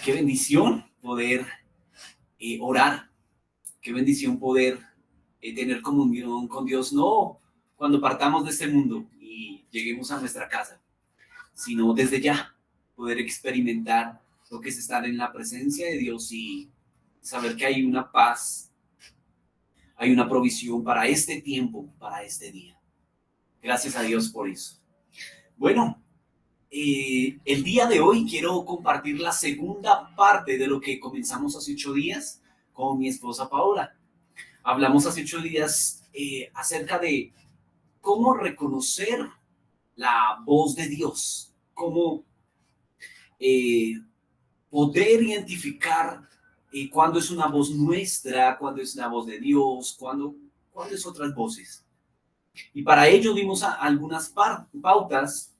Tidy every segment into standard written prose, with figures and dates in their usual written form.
Qué bendición poder orar, qué bendición poder tener comunión con Dios, no cuando partamos de este mundo y lleguemos a nuestra casa, sino desde ya poder experimentar lo que es estar en la presencia de Dios y saber que hay una paz, hay una provisión para este tiempo, para este día. Gracias a Dios por eso. Bueno, el día de hoy quiero compartir la segunda parte de lo que comenzamos hace 8 días con mi esposa Paola. Hablamos hace 8 días acerca de cómo reconocer la voz de Dios, cómo eh, poder identificar cuándo es una voz nuestra, cuándo es la voz de Dios, cuándo es otras voces. Y para ello dimos algunas pautas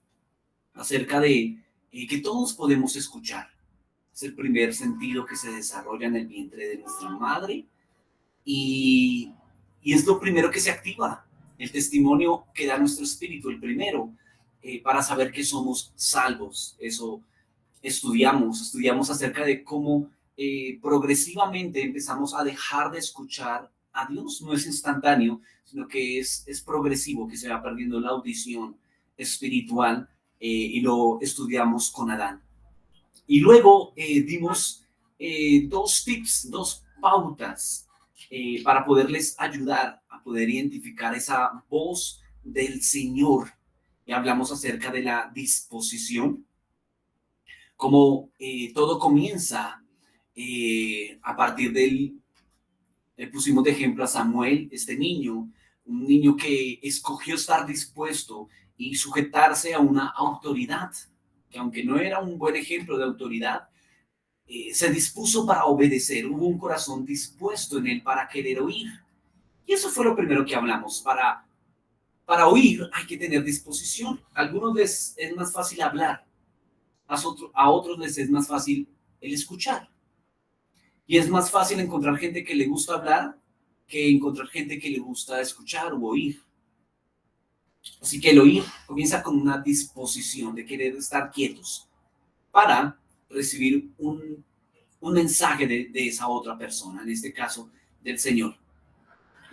acerca de que todos podemos escuchar. Es el primer sentido que se desarrolla en el vientre de nuestra madre y, y es lo primero que se activa. El testimonio que da nuestro espíritu, el primero, para saber que somos salvos. Eso estudiamos acerca de cómo progresivamente empezamos a dejar de escuchar a Dios. No es instantáneo, sino que es progresivo, que se va perdiendo la audición espiritual y lo estudiamos con Adán. Y luego dimos dos tips, dos pautas para poderles ayudar a poder identificar esa voz del Señor. Y hablamos acerca de la disposición, como todo comienza a partir pusimos de ejemplo a Samuel, este niño, un niño que escogió estar dispuesto y sujetarse a una autoridad, que aunque no era un buen ejemplo de autoridad, se dispuso para obedecer, hubo un corazón dispuesto en él para querer oír. Y eso fue lo primero que hablamos, para oír hay que tener disposición. A algunos les es más fácil hablar, a otros les es más fácil el escuchar. Y es más fácil encontrar gente que le gusta hablar que encontrar gente que le gusta escuchar o oír. Así que el oír comienza con una disposición de querer estar quietos para recibir un mensaje de esa otra persona, en este caso del Señor.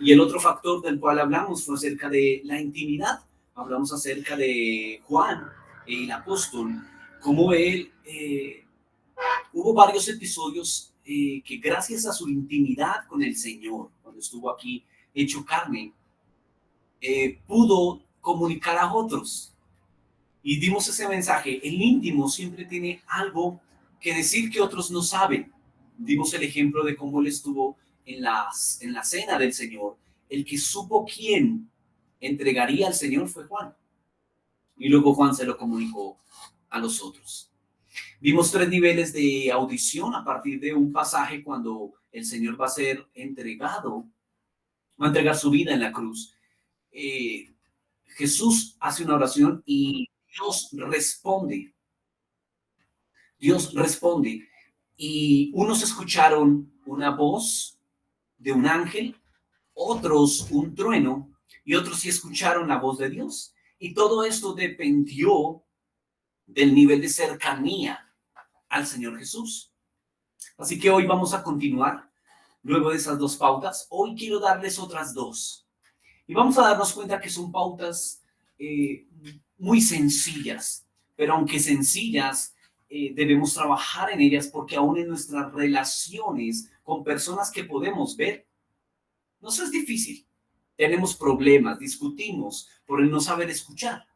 Y el otro factor del cual hablamos fue acerca de la intimidad. Hablamos acerca de Juan, el apóstol, cómo él hubo varios episodios que gracias a su intimidad con el Señor, cuando estuvo aquí hecho carne, pudo comunicar a otros. Y dimos ese mensaje. El íntimo siempre tiene algo que decir que otros no saben. Dimos el ejemplo de cómo él estuvo en la cena del Señor. El que supo quién entregaría al Señor fue Juan. Y luego Juan se lo comunicó a los otros. Vimos 3 niveles de audición a partir de un pasaje cuando el Señor va a ser entregado, va a entregar su vida en la cruz. Jesús hace una oración y Dios responde. Dios responde. Y unos escucharon una voz de un ángel, otros un trueno, y otros sí escucharon la voz de Dios. Y todo esto dependió del nivel de cercanía al Señor Jesús. Así que hoy vamos a continuar, luego de esas 2 pautas. Hoy quiero darles otras 2. Y vamos a darnos cuenta que son pautas muy sencillas, pero aunque sencillas, debemos trabajar en ellas porque aún en nuestras relaciones con personas que podemos ver, nos es difícil. Tenemos problemas, discutimos por el no saber escuchar.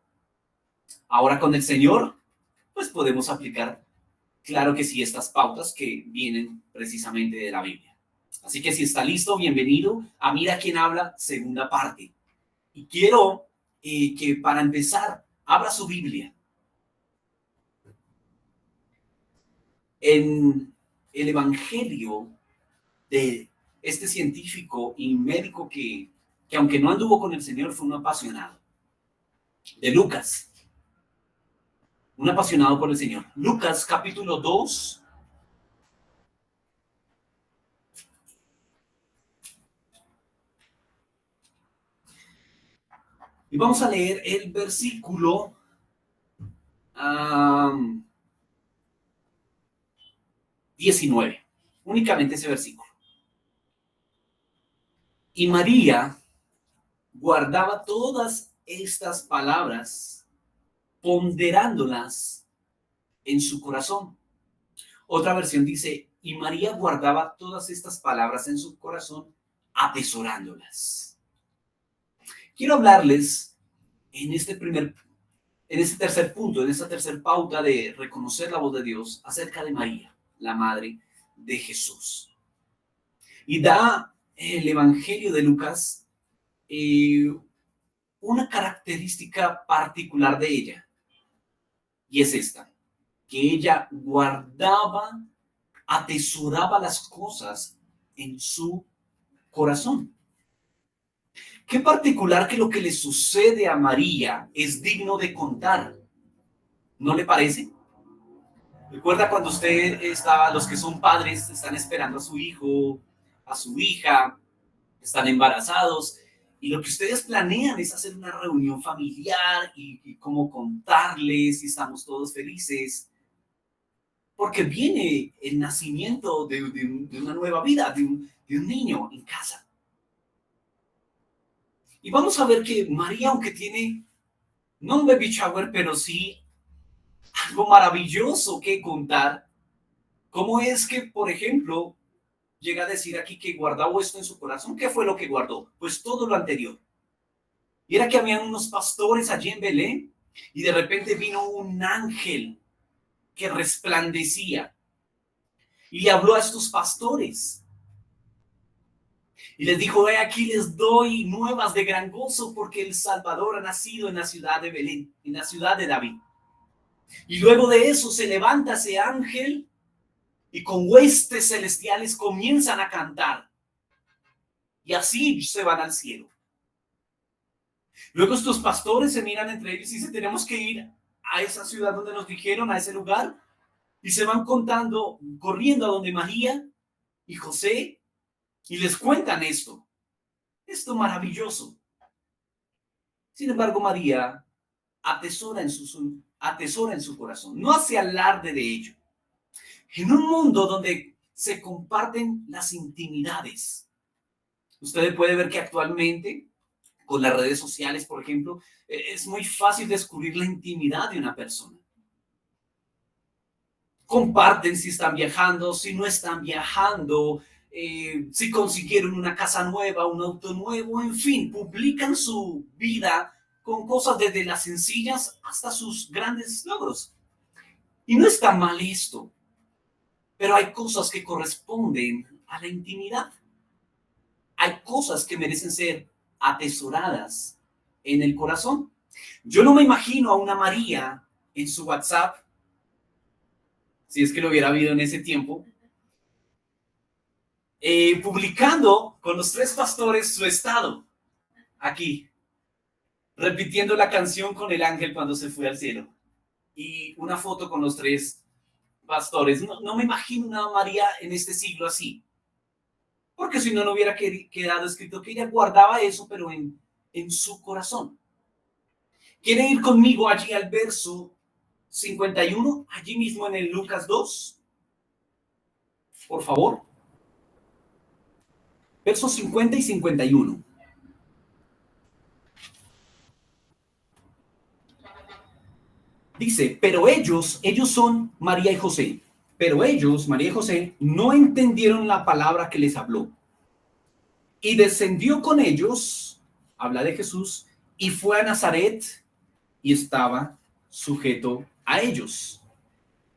Ahora con el Señor, pues podemos aplicar, claro que sí, estas pautas que vienen precisamente de la Biblia. Así que si está listo, bienvenido a Mira quién habla, segunda parte. Y quiero que para empezar, abra su Biblia. En el Evangelio de este científico y médico que aunque no anduvo con el Señor, fue un apasionado. De Lucas. Un apasionado por el Señor. Lucas capítulo 2. Y vamos a leer el versículo 19. Únicamente ese versículo. Y María guardaba todas estas palabras, ponderándolas en su corazón. Otra versión dice, y María guardaba todas estas palabras en su corazón, atesorándolas. Quiero hablarles en este tercer punto, en esta tercera pauta de reconocer la voz de Dios, acerca de María, la madre de Jesús. Y da el Evangelio de Lucas una característica particular de ella, y es esta, que ella guardaba, atesoraba las cosas en su corazón. Qué particular que lo que le sucede a María es digno de contar, ¿no le parece? Recuerda cuando usted estaba, los que son padres están esperando a su hijo, a su hija, están embarazados, y lo que ustedes planean es hacer una reunión familiar y cómo contarles si estamos todos felices, porque viene el nacimiento de una nueva vida, de un niño en casa. Y vamos a ver que María, aunque tiene, no un baby shower, pero sí algo maravilloso que contar, ¿cómo es que, por ejemplo, llega a decir aquí que guardaba esto en su corazón? ¿Qué fue lo que guardó? Pues todo lo anterior. Y era que habían unos pastores allí en Belén y de repente vino un ángel que resplandecía y le habló a estos pastores y les dijo, aquí les doy nuevas de gran gozo porque el Salvador ha nacido en la ciudad de Belén, en la ciudad de David. Y luego de eso se levanta ese ángel y con huestes celestiales comienzan a cantar. Y así se van al cielo. Luego estos pastores se miran entre ellos y dicen, tenemos que ir a esa ciudad donde nos dijeron, a ese lugar. Y se van contando, corriendo a donde María y José, y les cuentan esto maravilloso. Sin embargo, María atesora en su corazón, no hace alarde de ello. En un mundo donde se comparten las intimidades, usted puede ver que actualmente, con las redes sociales, por ejemplo, es muy fácil descubrir la intimidad de una persona. Comparten si están viajando, si no están viajando, si consiguieron una casa nueva, un auto nuevo, en fin, publican su vida con cosas desde las sencillas hasta sus grandes logros. Y no está mal esto, pero hay cosas que corresponden a la intimidad. Hay cosas que merecen ser atesoradas en el corazón. Yo no me imagino a una María en su WhatsApp, si es que lo hubiera habido en ese tiempo, publicando con los 3 pastores su estado, aquí, repitiendo la canción con el ángel cuando se fue al cielo, y una foto con los 3 pastores. No me imagino una María en este siglo así, porque si no, no hubiera quedado escrito que ella guardaba eso, pero en su corazón. ¿Quieren ir conmigo allí al verso 51, allí mismo en el Lucas 2? Por favor. Versos 50 y 51. Dice, pero ellos son María y José. Pero ellos, María y José, no entendieron la palabra que les habló. Y descendió con ellos, habla de Jesús, y fue a Nazaret y estaba sujeto a ellos.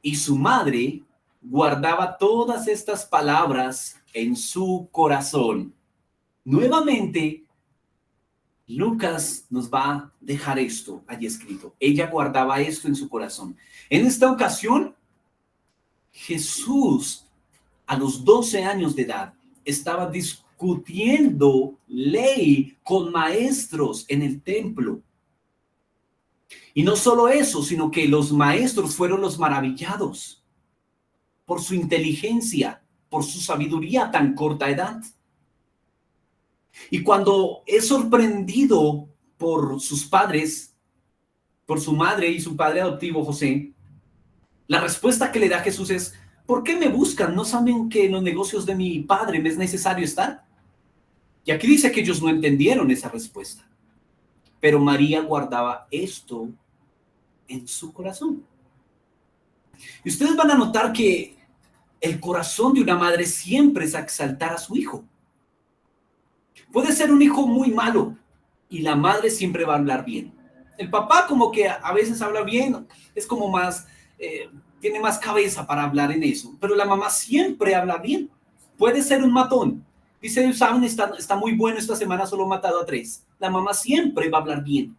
Y su madre guardaba todas estas palabras en su corazón. Nuevamente, Lucas nos va a dejar esto allí escrito. Ella guardaba esto en su corazón. En esta ocasión, Jesús, a los 12 años de edad, estaba discutiendo ley con maestros en el templo. Y no solo eso, sino que los maestros fueron los maravillados por su inteligencia, por su sabiduría a tan corta edad. Y cuando es sorprendido por sus padres, por su madre y su padre adoptivo José, la respuesta que le da Jesús es, ¿Por qué me buscan? ¿No saben que en los negocios de mi padre me es necesario estar? Y aquí dice que ellos no entendieron esa respuesta. Pero María guardaba esto en su corazón. Y ustedes van a notar que el corazón de una madre siempre es exaltar a su hijo. Puede ser un hijo muy malo y la madre siempre va a hablar bien. El papá como que a veces habla bien, es como más, tiene más cabeza para hablar en eso, pero la mamá siempre habla bien. Puede ser un matón. Dice, saben, está muy bueno esta semana, solo he matado a 3. La mamá siempre va a hablar bien.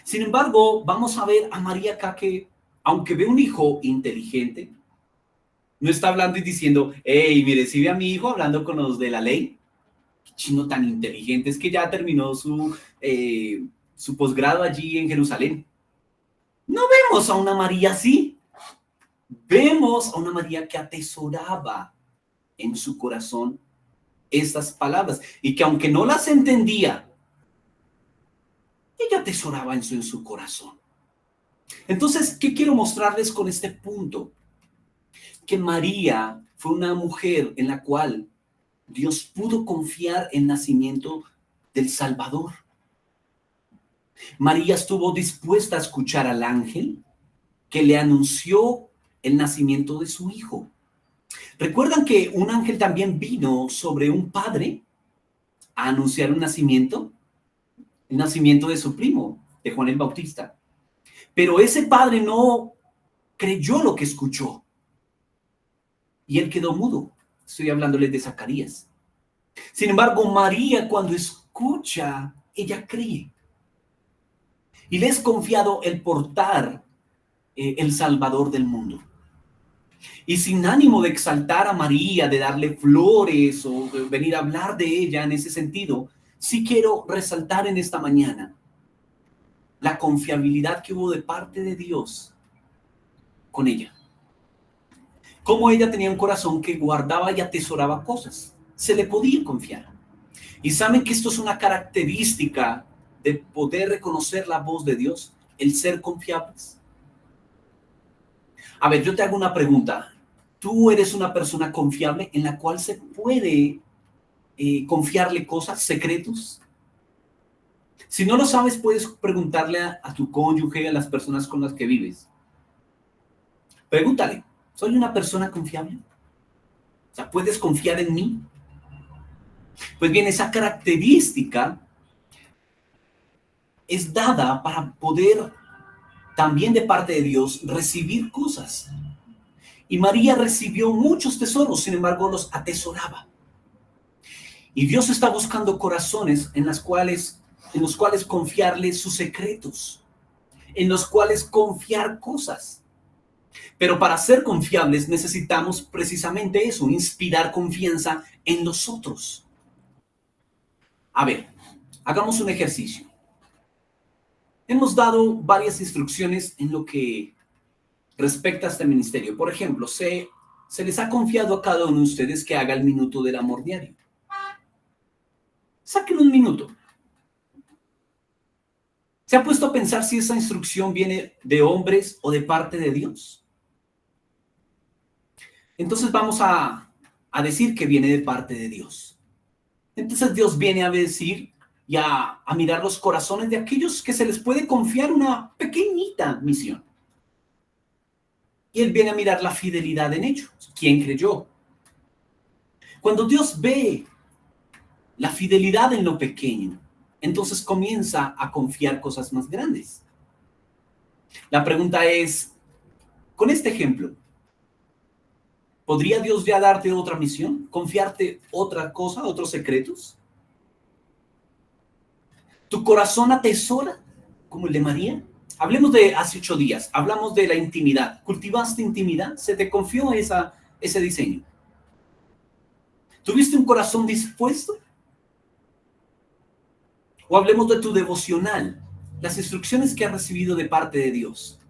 Sin embargo, vamos a ver a María acá que, aunque ve un hijo inteligente, no está hablando y diciendo, hey, mire, si ve a mi hijo hablando con los de la ley, qué chino tan inteligente, es que ya terminó su posgrado allí en Jerusalén. No vemos a una María así, vemos a una María que atesoraba en su corazón estas palabras y que aunque no las entendía, ella atesoraba en su corazón. Entonces, ¿qué quiero mostrarles con este punto? Que María fue una mujer en la cual Dios pudo confiar en el nacimiento del Salvador. María estuvo dispuesta a escuchar al ángel que le anunció el nacimiento de su hijo. ¿Recuerdan que un ángel también vino sobre un padre a anunciar un nacimiento? El nacimiento de su primo, de Juan el Bautista. Pero ese padre no creyó lo que escuchó y él quedó mudo. Estoy hablándoles de Zacarías. Sin embargo, María, cuando escucha, ella cree. Y le es confiado el portar el Salvador del mundo. Y sin ánimo de exaltar a María, de darle flores o de venir a hablar de ella en ese sentido, sí quiero resaltar en esta mañana la confiabilidad que hubo de parte de Dios con ella. Cómo ella tenía un corazón que guardaba y atesoraba cosas. Se le podía confiar. Y saben que esto es una característica de poder reconocer la voz de Dios, el ser confiables. A ver, yo te hago una pregunta. ¿Tú eres una persona confiable en la cual se puede confiarle cosas, secretos? Si no lo sabes, puedes preguntarle a tu cónyuge, a las personas con las que vives. Pregúntale, ¿soy una persona confiable? O sea, ¿puedes confiar en mí? Pues bien, esa característica es dada para poder también de parte de Dios recibir cosas. Y María recibió muchos tesoros, sin embargo los atesoraba. Y Dios está buscando corazones en los cuales confiarle sus secretos, en los cuales confiar cosas. Pero para ser confiables necesitamos precisamente eso, inspirar confianza en los otros. A ver, hagamos un ejercicio. Hemos dado varias instrucciones en lo que respecta a este ministerio. Por ejemplo, se les ha confiado a cada uno de ustedes que haga el minuto del amor diario. Saquen un minuto. ¿Se ha puesto a pensar si esa instrucción viene de hombres o de parte de Dios? Entonces vamos a decir que viene de parte de Dios. Entonces Dios viene a decir y a mirar los corazones de aquellos que se les puede confiar una pequeñita misión. Y Él viene a mirar la fidelidad en ellos. ¿Quién creyó? Cuando Dios ve la fidelidad en lo pequeño, entonces comienza a confiar cosas más grandes. La pregunta es, con este ejemplo, ¿podría Dios ya darte otra misión? ¿Confiarte otra cosa, otros secretos? ¿Tu corazón atesora como el de María? Hablemos de hace 8 días, hablamos de la intimidad. ¿Cultivaste intimidad? ¿Se te confió ese diseño? ¿Tuviste un corazón dispuesto? O hablemos de tu devocional, las instrucciones que has recibido de parte de Dios.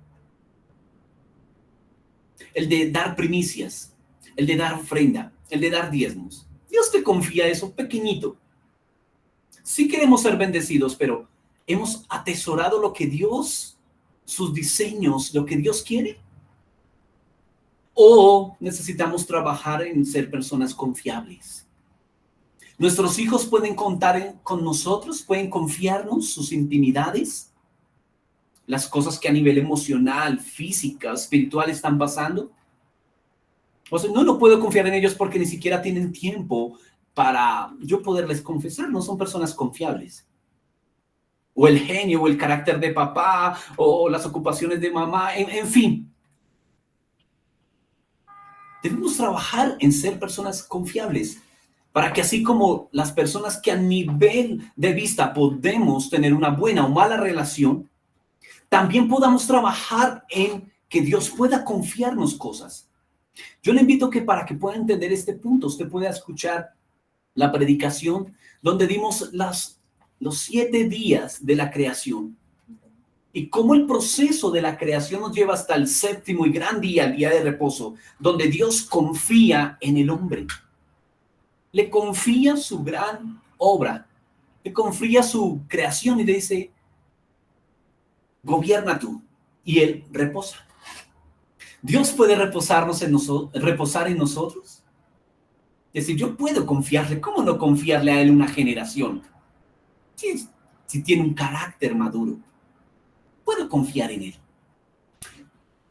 El de dar primicias, el de dar ofrenda, el de dar diezmos. Dios te confía eso pequeñito. Sí queremos ser bendecidos, pero ¿hemos atesorado lo que Dios, sus diseños, lo que Dios quiere? o necesitamos trabajar en ser personas confiables. Nuestros hijos pueden contar con nosotros, pueden confiarnos sus intimidades, las cosas que a nivel emocional, física, espiritual están pasando. O sea, no puedo confiar en ellos porque ni siquiera tienen tiempo para yo poderles confesar, no son personas confiables. O el genio, o el carácter de papá, o las ocupaciones de mamá, en fin. Debemos trabajar en ser personas confiables, para que así como las personas que a nivel de vista podemos tener una buena o mala relación, también podamos trabajar en que Dios pueda confiarnos cosas. Yo le invito que para que pueda entender este punto, usted pueda escuchar la predicación donde dimos los 7 días de la creación y cómo el proceso de la creación nos lleva hasta el séptimo y gran día, el día de reposo, donde Dios confía en el hombre. Le confía su gran obra, le confía su creación y le dice, gobierna tú, y él reposa. Dios puede reposarnos en reposar en nosotros. Es decir, yo puedo confiarle. ¿Cómo no confiarle a él una generación? Si tiene un carácter maduro, puedo confiar en él.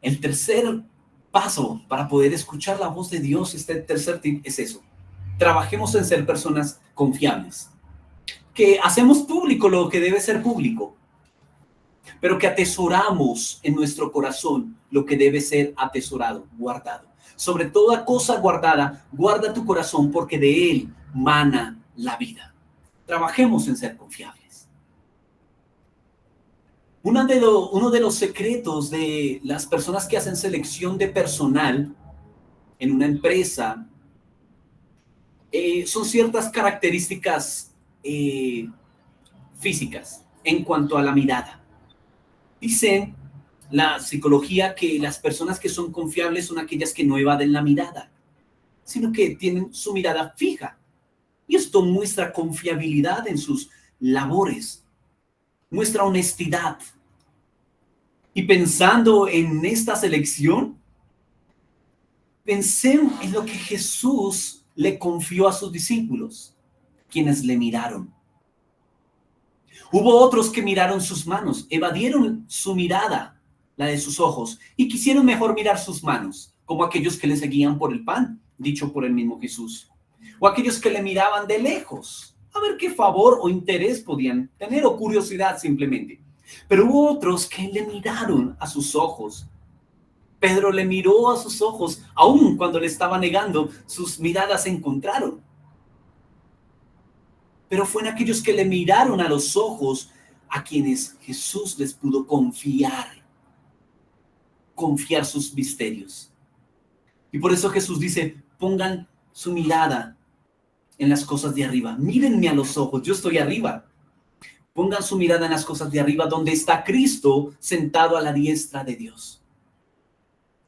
El tercer paso para poder escuchar la voz de Dios, este tercer tip es eso. Trabajemos en ser personas confiables. Que hacemos público lo que debe ser público, pero que atesoramos en nuestro corazón lo que debe ser atesorado, guardado. Sobre toda cosa guardada, guarda tu corazón porque de él mana la vida. Trabajemos en ser confiables. Uno de los secretos de las personas que hacen selección de personal en una empresa son ciertas características físicas en cuanto a la mirada. Dicen la psicología que las personas que son confiables son aquellas que no evaden la mirada, sino que tienen su mirada fija. Y esto muestra confiabilidad en sus labores, muestra honestidad. Y pensando en esta selección, pensé en lo que Jesús le confió a sus discípulos, quienes le miraron. Hubo otros que miraron sus manos, evadieron su mirada, la de sus ojos, y quisieron mejor mirar sus manos, como aquellos que le seguían por el pan, dicho por el mismo Jesús, o aquellos que le miraban de lejos, a ver qué favor o interés podían tener, o curiosidad simplemente. Pero hubo otros que le miraron a sus ojos. Pedro le miró a sus ojos, aun cuando le estaba negando, sus miradas se encontraron. Pero fue en aquellos que le miraron a los ojos a quienes Jesús les pudo confiar sus misterios. Y por eso Jesús dice, pongan su mirada en las cosas de arriba. Mírenme a los ojos, yo estoy arriba. Pongan su mirada en las cosas de arriba, donde está Cristo sentado a la diestra de Dios.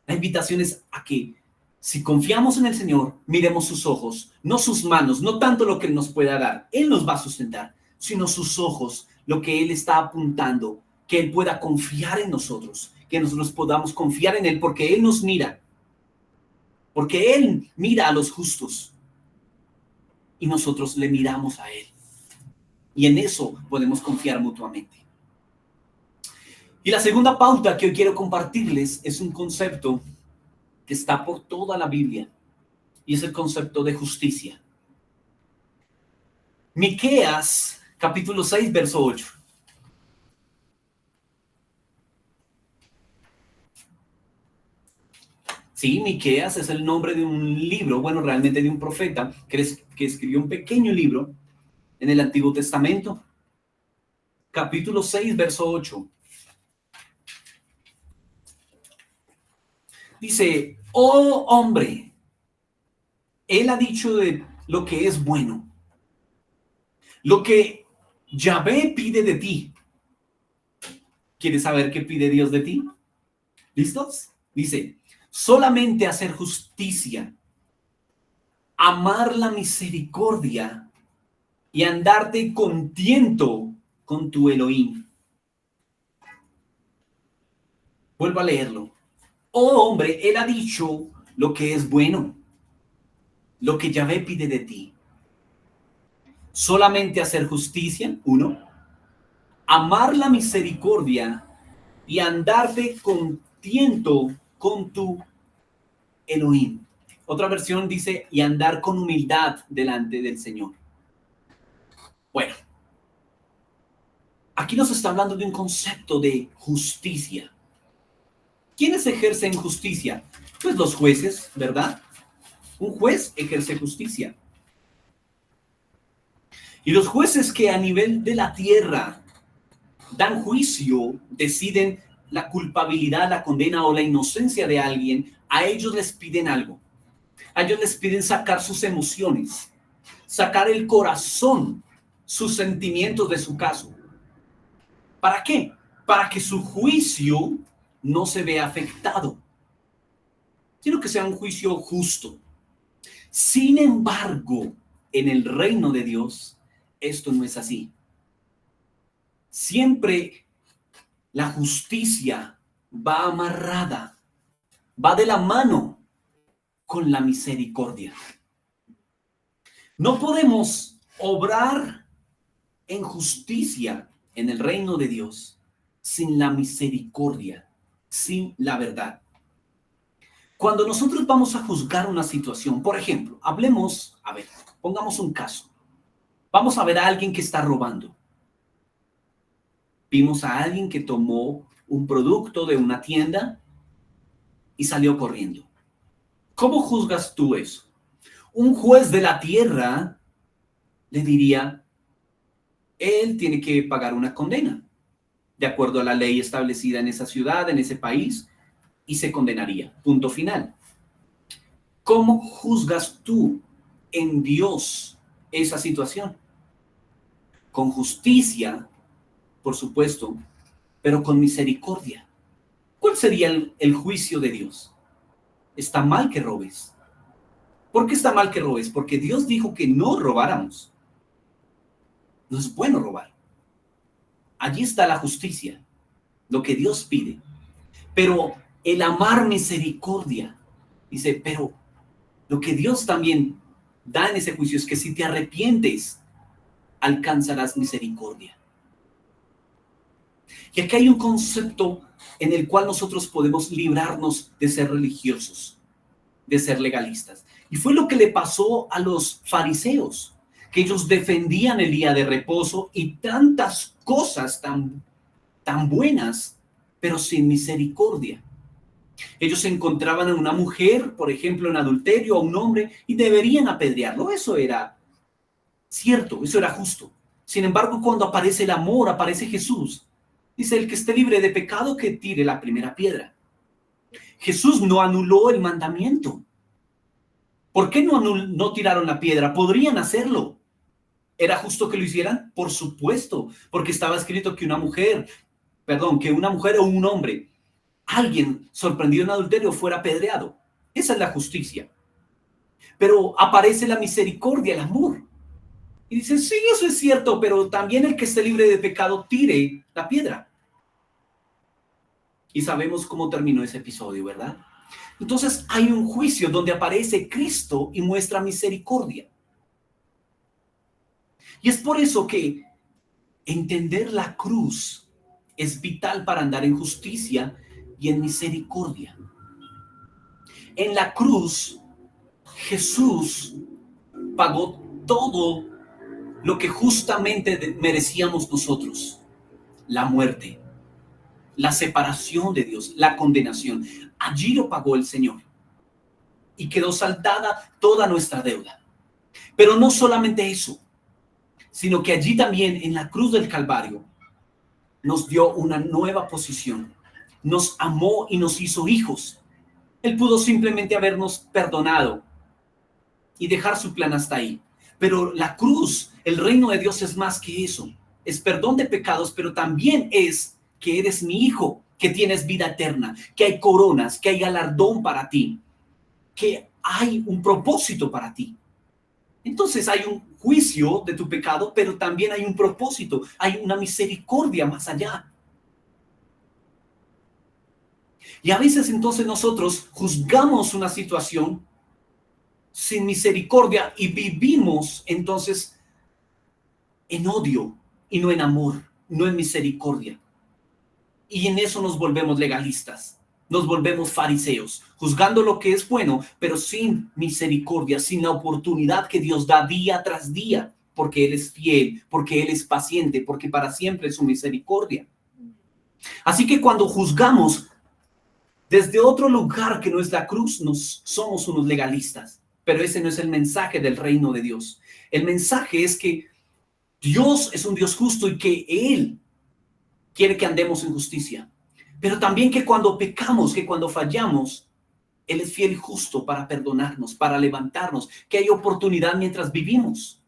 La invitación es a que, si confiamos en el Señor, miremos sus ojos, no sus manos, no tanto lo que Él nos pueda dar, Él nos va a sustentar, sino sus ojos, lo que Él está apuntando, que Él pueda confiar en nosotros, que nosotros podamos confiar en Él, porque Él nos mira, porque Él mira a los justos, y nosotros le miramos a Él. Y en eso podemos confiar mutuamente. Y la segunda pauta que hoy quiero compartirles es un concepto que está por toda la Biblia, y es el concepto de justicia. Miqueas, capítulo 6, verso 8. Sí, Miqueas es el nombre de un libro, bueno, realmente de un profeta que escribió un pequeño libro en el Antiguo Testamento. Capítulo 6, verso 8. Dice, oh hombre, Él ha dicho de lo que es bueno, lo que Yahvé pide de ti. ¿Quieres saber qué pide Dios de ti? ¿Listos? Dice, solamente hacer justicia, amar la misericordia y andarte contento con tu Elohim. Vuelvo a leerlo. Oh hombre, Él ha dicho lo que es bueno, lo que Yahvé pide de ti. Solamente hacer justicia, uno, amar la misericordia y andarte contento con tu Elohim. Otra versión dice, y andar con humildad delante del Señor. Bueno, aquí nos está hablando de un concepto de justicia. ¿Quiénes ejercen justicia? Pues los jueces, ¿verdad? Un juez ejerce justicia. Y los jueces que a nivel de la tierra dan juicio, deciden la culpabilidad, la condena o la inocencia de alguien, a ellos les piden algo. A ellos les piden sacar sus emociones, sacar el corazón, sus sentimientos de su caso. ¿Para qué? Para que su juicio no se vea afectado, sino que sea un juicio justo. Sin embargo, en el reino de Dios, esto no es así. Siempre la justicia va amarrada, va de la mano con la misericordia. No podemos obrar en justicia en el reino de Dios sin la misericordia, sin la verdad. Cuando nosotros vamos a juzgar una situación, por ejemplo, pongamos un caso. Vamos a ver a alguien que está robando. Vimos a alguien que tomó un producto de una tienda y salió corriendo. ¿Cómo juzgas tú eso? Un juez de la tierra le diría, él tiene que pagar una condena, de acuerdo a la ley establecida en esa ciudad, en ese país, y se condenaría. Punto final. ¿Cómo juzgas tú en Dios esa situación? Con justicia, por supuesto, pero con misericordia. ¿Cuál sería el juicio de Dios? Está mal que robes. ¿Por qué está mal que robes? Porque Dios dijo que no robáramos. No es bueno robar. Allí está la justicia, lo que Dios pide. Pero el amar misericordia, dice, pero lo que Dios también da en ese juicio es que si te arrepientes, alcanzarás misericordia. Y aquí hay un concepto en el cual nosotros podemos librarnos de ser religiosos, de ser legalistas. Y fue lo que le pasó a los fariseos, que ellos defendían el día de reposo y tantas cosas tan buenas, pero sin misericordia. Ellos encontraban a una mujer, por ejemplo, en adulterio, a un hombre, y deberían apedrearlo. Eso era cierto, eso era justo. Sin embargo, cuando aparece el amor, aparece Jesús, dice, el que esté libre de pecado, que tire la primera piedra. Jesús no anuló el mandamiento. ¿Por qué no tiraron la piedra? Podrían hacerlo. ¿Era justo que lo hicieran? Por supuesto, porque estaba escrito que una mujer o un hombre, alguien sorprendido en adulterio, fuera apedreado. Esa es la justicia. Pero aparece la misericordia, el amor. Y dicen, sí, eso es cierto, pero también el que esté libre de pecado tire la piedra. Y sabemos cómo terminó ese episodio, ¿verdad? Entonces hay un juicio donde aparece Cristo y muestra misericordia. Y es por eso que entender la cruz es vital para andar en justicia y en misericordia. En la cruz, Jesús pagó todo lo que justamente merecíamos nosotros: la muerte, la separación de Dios, la condenación. Allí lo pagó el Señor y quedó saldada toda nuestra deuda. Pero no solamente eso, sino que allí también, en la cruz del Calvario, nos dio una nueva posición. Nos amó y nos hizo hijos. Él pudo simplemente habernos perdonado y dejar su plan hasta ahí. Pero la cruz, el reino de Dios, es más que eso. Es perdón de pecados, pero también es que eres mi hijo, que tienes vida eterna, que hay coronas, que hay galardón para ti, que hay un propósito para ti. Entonces hay un juicio de tu pecado, pero también hay un propósito, hay una misericordia más allá. Y a veces entonces nosotros juzgamos una situación sin misericordia y vivimos entonces en odio y no en amor, no en misericordia. Y en eso nos volvemos legalistas, nos volvemos fariseos, juzgando lo que es bueno, pero sin misericordia, sin la oportunidad que Dios da día tras día, porque Él es fiel, porque Él es paciente, porque para siempre es su misericordia. Así que cuando juzgamos desde otro lugar que no es la cruz, somos unos legalistas, pero ese no es el mensaje del reino de Dios. El mensaje es que Dios es un Dios justo y que Él quiere que andemos en justicia, pero también que cuando pecamos, que cuando fallamos, Él es fiel y justo para perdonarnos, para levantarnos, que hay oportunidad mientras vivimos.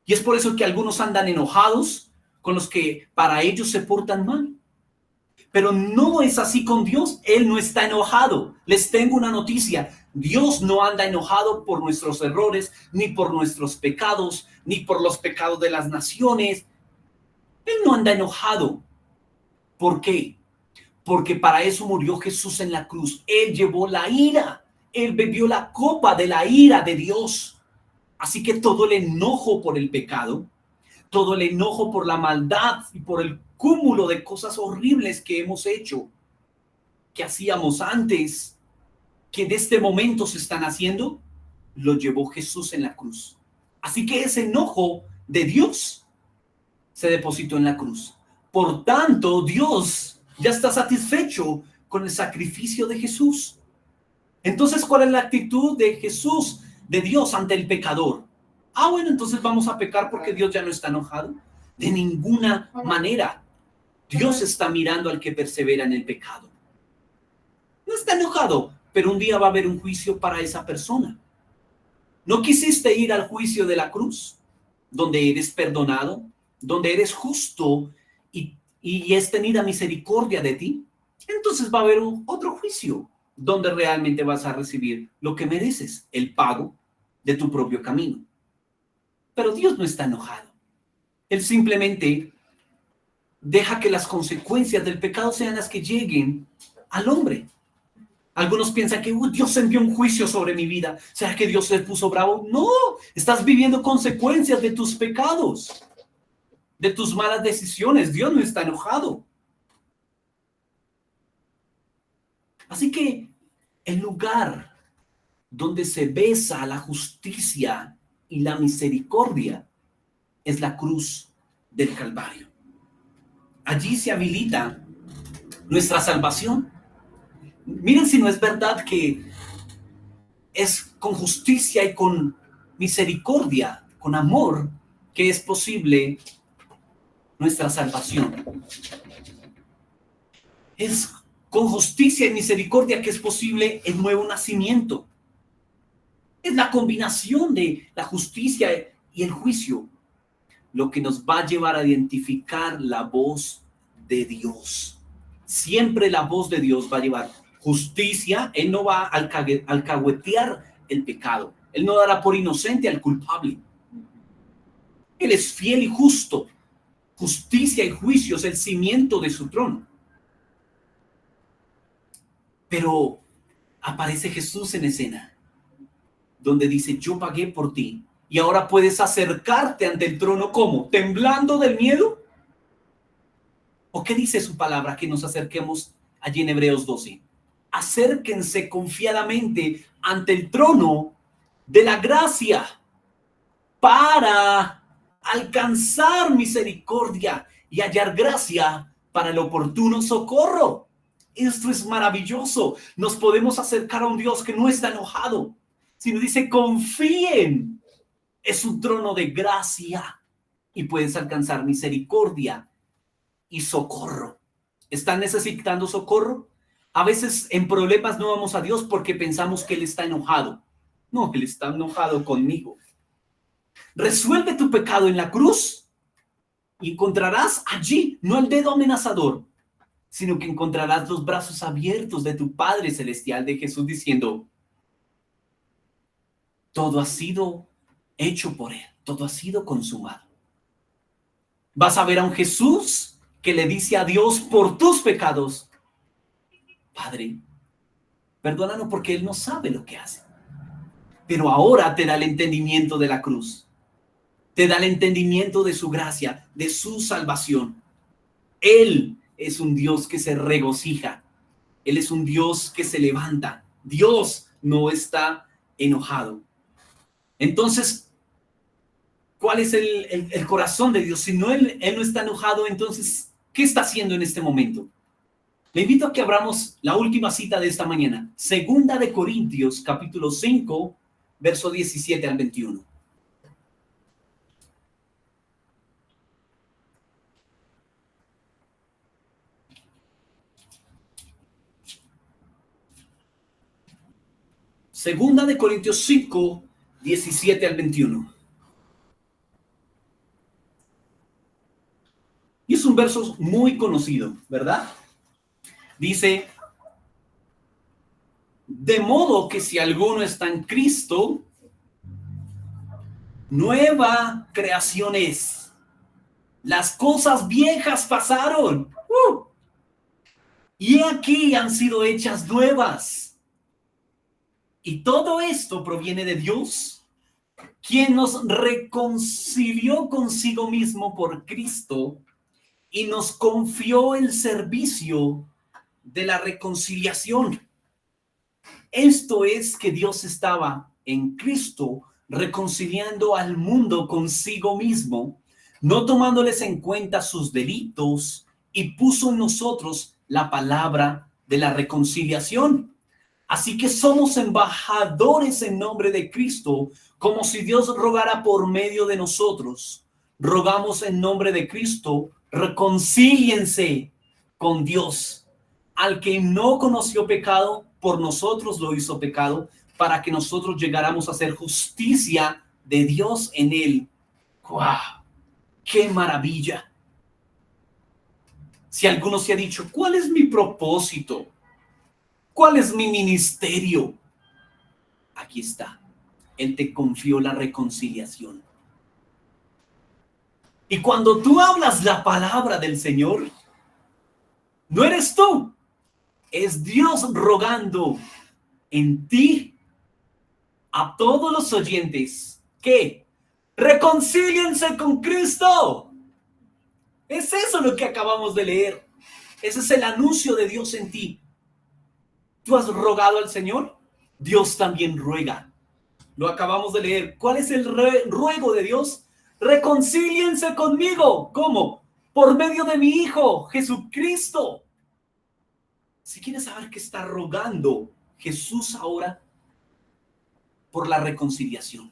Y es por eso que algunos andan enojados con los que para ellos se portan mal. Pero no es así con Dios. Él no está enojado. Les tengo una noticia. Dios no anda enojado por nuestros errores, ni por nuestros pecados, ni por los pecados de las naciones. Él no anda enojado. ¿Por qué? Porque para eso murió Jesús en la cruz. Él llevó la ira. Él bebió la copa de la ira de Dios. Así que todo el enojo por el pecado, todo el enojo por la maldad y por el cúmulo de cosas horribles que hemos hecho, que hacíamos antes, que de este momento se están haciendo, lo llevó Jesús en la cruz. Así que ese enojo de Dios se depositó en la cruz. Por tanto, Dios ya está satisfecho con el sacrificio de Jesús. Entonces, ¿cuál es la actitud de Jesús, de Dios ante el pecador? Bueno, entonces vamos a pecar porque Dios ya no está enojado. De ninguna manera. Dios está mirando al que persevera en el pecado. No está enojado, pero un día va a haber un juicio para esa persona. ¿No quisiste ir al juicio de la cruz, donde eres perdonado, donde eres justo y es tenida misericordia de ti? Entonces va a haber otro juicio, donde realmente vas a recibir lo que mereces, el pago de tu propio camino. Pero Dios no está enojado. Él simplemente deja que las consecuencias del pecado sean las que lleguen al hombre. Algunos piensan que Dios envió un juicio sobre mi vida. ¿Será que Dios se puso bravo? No, estás viviendo consecuencias de tus pecados, de tus malas decisiones. Dios no está enojado. Así que el lugar donde se besa la justicia y la misericordia es la cruz del Calvario. Allí se habilita nuestra salvación. Miren si no es verdad que es con justicia y con misericordia, con amor, que es posible nuestra salvación. Es con justicia y misericordia que es posible el nuevo nacimiento. Es la combinación de la justicia y el juicio lo que nos va a llevar a identificar la voz de Dios. Siempre la voz de Dios va a llevar justicia. Él no va a alcahuetear el pecado. Él no dará por inocente al culpable. Él es fiel y justo. Justicia y juicio es el cimiento de su trono. Pero aparece Jesús en escena, donde dice: yo pagué por ti y ahora puedes acercarte ante el trono. ¿Cómo? ¿Temblando del miedo? ¿O qué dice su palabra? Que nos acerquemos allí en Hebreos 12. Acérquense confiadamente ante el trono de la gracia para alcanzar misericordia y hallar gracia para el oportuno socorro. Esto es maravilloso. Nos podemos acercar a un Dios que no está enojado, sino dice: confíen. Es un trono de gracia y puedes alcanzar misericordia y socorro. ¿Están necesitando socorro? A veces en problemas no vamos a Dios porque pensamos que Él está enojado. No, Él está enojado conmigo. Resuelve tu pecado en la cruz y encontrarás allí no el dedo amenazador, sino que encontrarás los brazos abiertos de tu Padre Celestial, de Jesús, diciendo: todo ha sido hecho por Él, todo ha sido consumado. Vas a ver a un Jesús que le dice a Dios por tus pecados: Padre, perdónanos porque Él no sabe lo que hace. Pero ahora te da el entendimiento de la cruz. Te da el entendimiento de su gracia, de su salvación. Él es un Dios que se regocija. Él es un Dios que se levanta. Dios no está enojado. Entonces, ¿cuál es el corazón de Dios? Si no, él no está enojado, entonces, ¿qué está haciendo en este momento? Le invito a que abramos la última cita de esta mañana. Segunda de Corintios, capítulo 5, verso 17 al 21. Segunda de Corintios 5, 17 al 21. Y es un verso muy conocido, ¿verdad? Dice, de modo que si alguno está en Cristo, nueva creación es. Las cosas viejas pasaron. Y aquí han sido hechas nuevas. Y todo esto proviene de Dios, quien nos reconcilió consigo mismo por Cristo y nos confió el servicio de la reconciliación. Esto es que Dios estaba en Cristo reconciliando al mundo consigo mismo, no tomándoles en cuenta sus delitos, y puso en nosotros la palabra de la reconciliación. Así que somos embajadores en nombre de Cristo, como si Dios rogara por medio de nosotros. Rogamos en nombre de Cristo, reconcíliense con Dios. Al que no conoció pecado, por nosotros lo hizo pecado, para que nosotros llegáramos a hacer justicia de Dios en él. ¡Wow! ¡Qué maravilla! Si alguno se ha dicho, ¿cuál es mi propósito? ¿Cuál es mi ministerio? Aquí está. Él te confió la reconciliación. Y cuando tú hablas la palabra del Señor, no eres tú, es Dios rogando en ti a todos los oyentes que reconcíliense con Cristo. Es eso lo que acabamos de leer. Ese es el anuncio de Dios en ti. ¿Tú has rogado al Señor? Dios también ruega. Lo acabamos de leer. ¿Cuál es el ruego de Dios? Reconcíliense conmigo. ¿Cómo? Por medio de mi Hijo, Jesucristo. Si quieres saber qué está rogando Jesús ahora, por la reconciliación.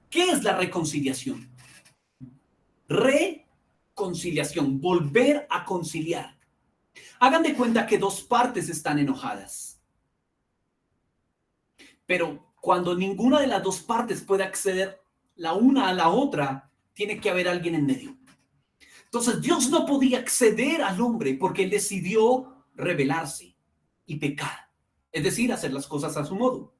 ¿Qué es la reconciliación? Reconciliación, volver a conciliar. Hagan de cuenta que dos partes están enojadas. Pero cuando ninguna de las dos partes puede acceder la una a la otra, tiene que haber alguien en medio. Entonces Dios no podía acceder al hombre porque él decidió rebelarse y pecar. Es decir, hacer las cosas a su modo.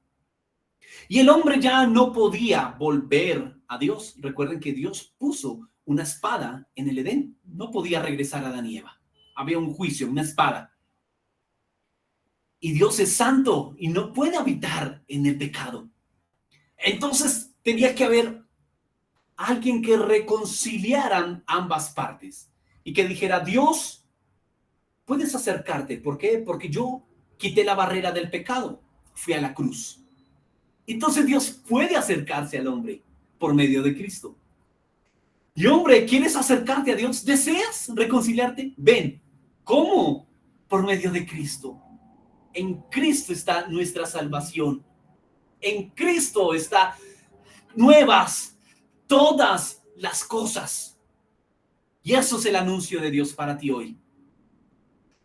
Y el hombre ya no podía volver a Dios. Recuerden que Dios puso una espada en el Edén. No podía regresar a Adán y Eva. Había un juicio, una espada. Y Dios es santo y no puede habitar en el pecado. Entonces tenía que haber alguien que reconciliaran ambas partes y que dijera, Dios, puedes acercarte. ¿Por qué? Porque yo quité la barrera del pecado. Fui a la cruz. Entonces Dios puede acercarse al hombre por medio de Cristo. Y hombre, ¿quieres acercarte a Dios? ¿Deseas reconciliarte? Ven. ¿Cómo? Por medio de Cristo. En Cristo está nuestra salvación. En Cristo está nuevas todas las cosas. Y eso es el anuncio de Dios para ti hoy.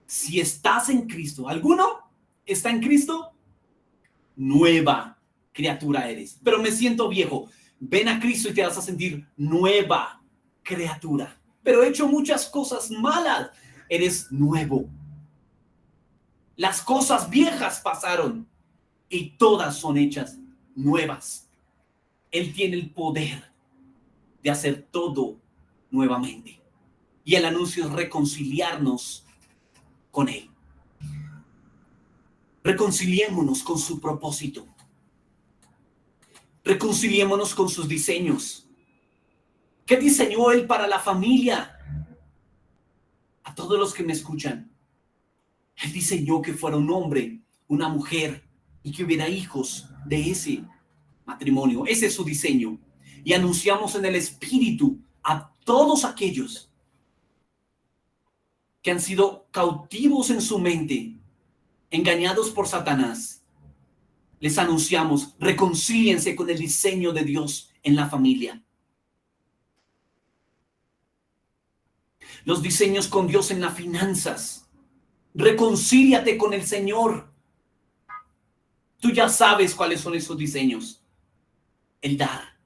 Si estás en Cristo, ¿alguno está en Cristo? Nueva criatura eres. Pero me siento viejo. Ven a Cristo y te vas a sentir nueva criatura. Pero he hecho muchas cosas malas. Eres nuevo. Las cosas viejas pasaron y todas son hechas nuevas. Él tiene el poder de hacer todo nuevamente. Y el anuncio es reconciliarnos con Él. Reconciliémonos con su propósito. Reconciliémonos con sus diseños. ¿Qué diseñó Él para la familia? A todos los que me escuchan, Él diseñó que fuera un hombre, una mujer y que hubiera hijos de ese matrimonio. Ese es su diseño. Y anunciamos en el Espíritu a todos aquellos que han sido cautivos en su mente, engañados por Satanás. Les anunciamos, reconcíliense con el diseño de Dios en la familia. Los diseños con Dios en las finanzas. Reconcíliate con el Señor. Tú ya sabes cuáles son esos diseños. El dar.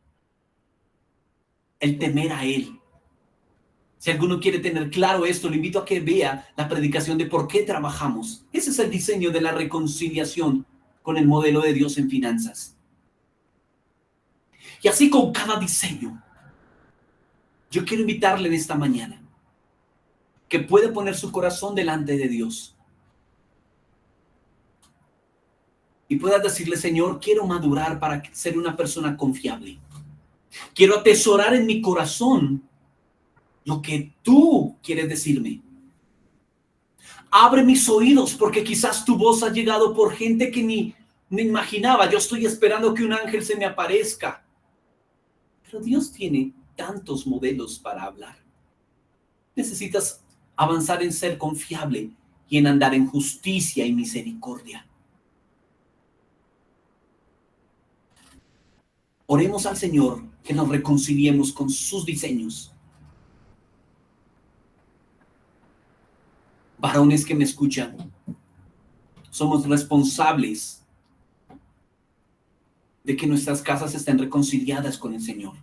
El temer a Él. Si alguno quiere tener claro esto, le invito a que vea la predicación de por qué trabajamos. Ese es el diseño de la reconciliación con el modelo de Dios en finanzas. Y así con cada diseño. Yo quiero invitarle en esta mañana que puede poner su corazón delante de Dios. Y pueda decirle, Señor, quiero madurar para ser una persona confiable. Quiero atesorar en mi corazón lo que tú quieres decirme. Abre mis oídos, porque quizás tu voz ha llegado por gente que ni me imaginaba. Yo estoy esperando que un ángel se me aparezca. Pero Dios tiene tantos modelos para hablar. Necesitas avanzar en ser confiable y en andar en justicia y misericordia. Oremos al Señor que nos reconciliemos con sus diseños. Varones que me escuchan, somos responsables de que nuestras casas estén reconciliadas con el Señor.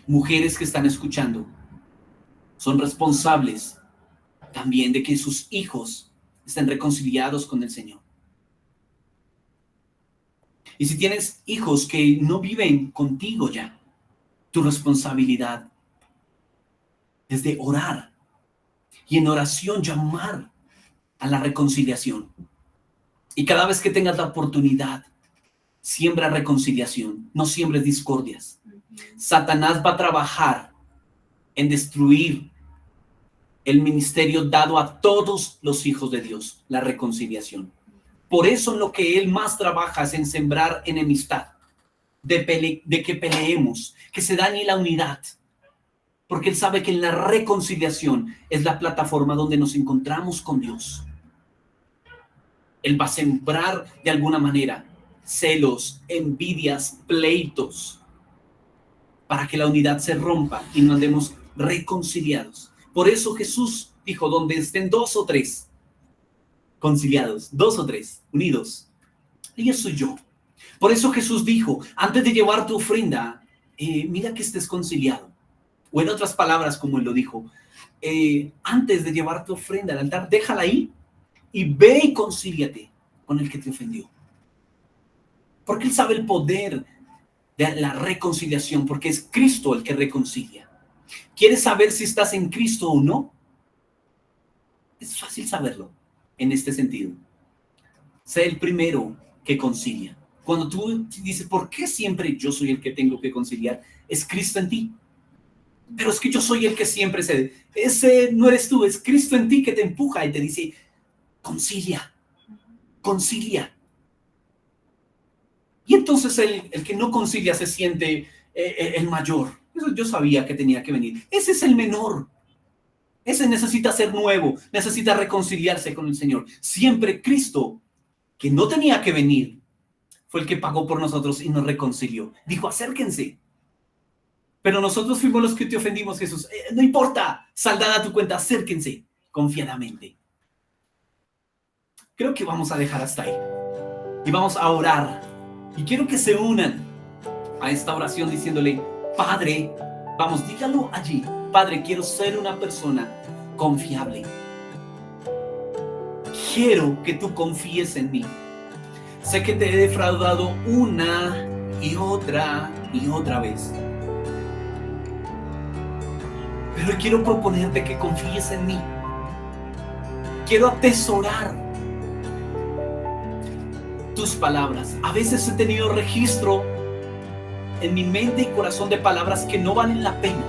Mujeres que están escuchando, son responsables también de que sus hijos estén reconciliados con el Señor. Y si tienes hijos que no viven contigo ya, tu responsabilidad es de orar y en oración llamar a la reconciliación. Y cada vez que tengas la oportunidad, siembra reconciliación, no siembres discordias. Satanás va a trabajar en destruir el ministerio dado a todos los hijos de Dios, la reconciliación. Por eso en lo que él más trabaja es en sembrar enemistad, de que peleemos, que se dañe la unidad. Porque él sabe que en la reconciliación es la plataforma donde nos encontramos con Dios. Él va a sembrar de alguna manera celos, envidias, pleitos, para que la unidad se rompa y nos andemos reconciliados. Por eso Jesús dijo, donde estén dos o tres conciliados, dos o tres unidos, y eso soy yo. Por eso Jesús dijo, antes de llevar tu ofrenda, mira que estés conciliado. O en otras palabras, como él lo dijo, antes de llevar tu ofrenda al altar, déjala ahí y ve y concíliate con el que te ofendió. Porque él sabe el poder de la reconciliación, porque es Cristo el que reconcilia. ¿Quieres saber si estás en Cristo o no? Es fácil saberlo en este sentido. Sé el primero que concilia. Cuando tú dices, ¿por qué siempre yo soy el que tengo que conciliar? Es Cristo en ti. Pero es que yo soy el que siempre cede. Ese no eres tú, es Cristo en ti que te empuja y te dice, concilia, concilia. Y entonces el que no concilia se siente el mayor. Eso yo sabía que tenía que venir. Ese es el menor. Ese necesita ser nuevo, necesita reconciliarse con el Señor. Siempre Cristo, que no tenía que venir, fue el que pagó por nosotros y nos reconcilió. Dijo, acérquense. Pero nosotros fuimos los que te ofendimos, Jesús. No importa, saldada tu cuenta, acérquense confiadamente. Creo que vamos a dejar hasta ahí. Y vamos a orar. Y quiero que se unan a esta oración diciéndole, Padre, vamos, dígalo allí. Padre, quiero ser una persona confiable. Quiero que tú confíes en mí. Sé que te he defraudado una y otra vez. Pero hoy quiero proponerte que confíes en mí. Quiero atesorar tus palabras. A veces he tenido registro en mi mente y corazón de palabras que no valen la pena,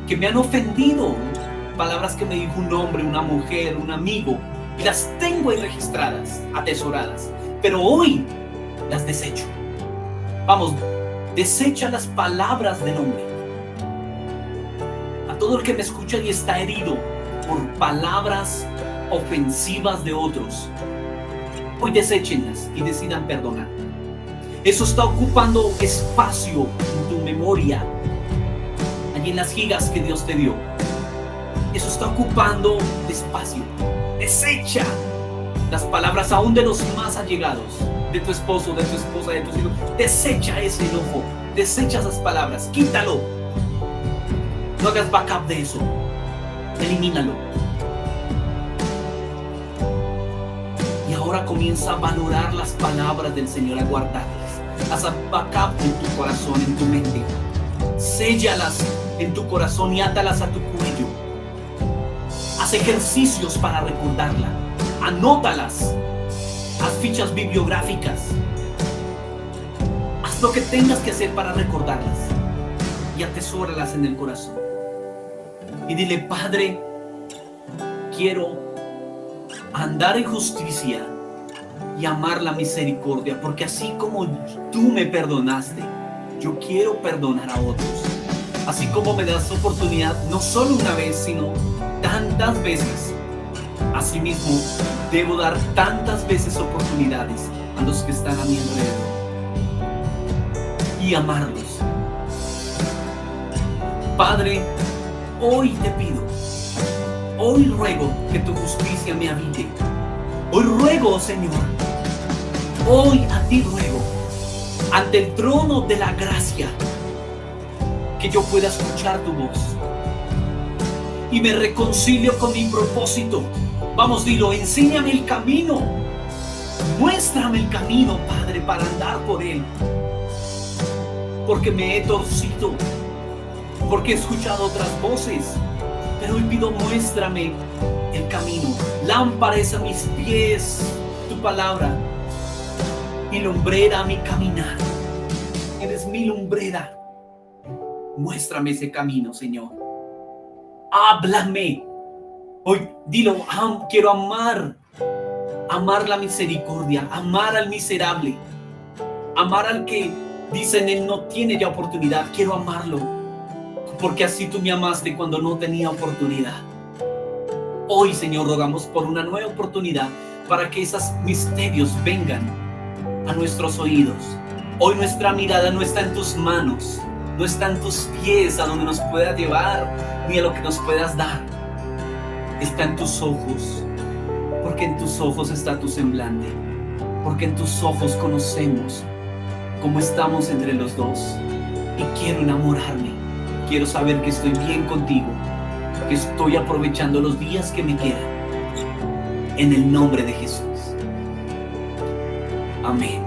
que me han ofendido, palabras que me dijo un hombre, una mujer, un amigo, y las tengo ahí registradas, atesoradas, pero hoy las desecho. Vamos, desecha las palabras del hombre. A todo el que me escucha y está herido por palabras ofensivas de otros, hoy deséchenlas y decidan perdonar. Eso está ocupando espacio en tu memoria, allí en las gigas que Dios te dio. Eso está ocupando espacio. Desecha las palabras aún de los más allegados, de tu esposo, de tu esposa, de tus hijos. Desecha ese enojo, desecha esas palabras, quítalo. No hagas backup de eso, elimínalo. Y ahora comienza a valorar las palabras del Señor, a guardarlas. Haz backup en tu corazón, en tu mente. Séllalas en tu corazón y átalas a tu cuello. Haz ejercicios para recordarla. Anótalas. Haz fichas bibliográficas. Haz lo que tengas que hacer para recordarlas. Y atesóralas en el corazón. Y dile: Padre, quiero andar en justicia y amar la misericordia, porque así como tú me perdonaste, yo quiero perdonar a otros. Así como me das oportunidad, no solo una vez, sino tantas veces. Asimismo, debo dar tantas veces oportunidades a los que están a mi alrededor y amarlos. Padre, hoy te pido, hoy ruego que tu justicia me habite. Hoy ruego, Señor, hoy a ti ruego, ante el trono de la gracia, que yo pueda escuchar tu voz y me reconcilio con mi propósito. Vamos, dilo: enséñame el camino, muéstrame el camino, Padre, para andar por él, porque me he torcido, porque he escuchado otras voces, pero hoy pido: muéstrame el camino. Lámpara es a mis pies tu palabra y lumbrera a mi caminar. Eres mi lumbrera. Muéstrame ese camino, Señor. Háblame. Hoy dilo: quiero amar la misericordia, amar al miserable, amar al que dicen él no tiene ya oportunidad. Quiero amarlo, porque así tú me amaste cuando no tenía oportunidad. Hoy, Señor, rogamos por una nueva oportunidad para que esos misterios vengan a nuestros oídos. Hoy nuestra mirada no está en tus manos, no está en tus pies a donde nos puedas llevar, ni a lo que nos puedas dar. Está en tus ojos, porque en tus ojos está tu semblante, porque en tus ojos conocemos cómo estamos entre los dos. Y quiero enamorarme, quiero saber que estoy bien contigo, que estoy aprovechando los días que me quedan. En el nombre de Jesús. Amén.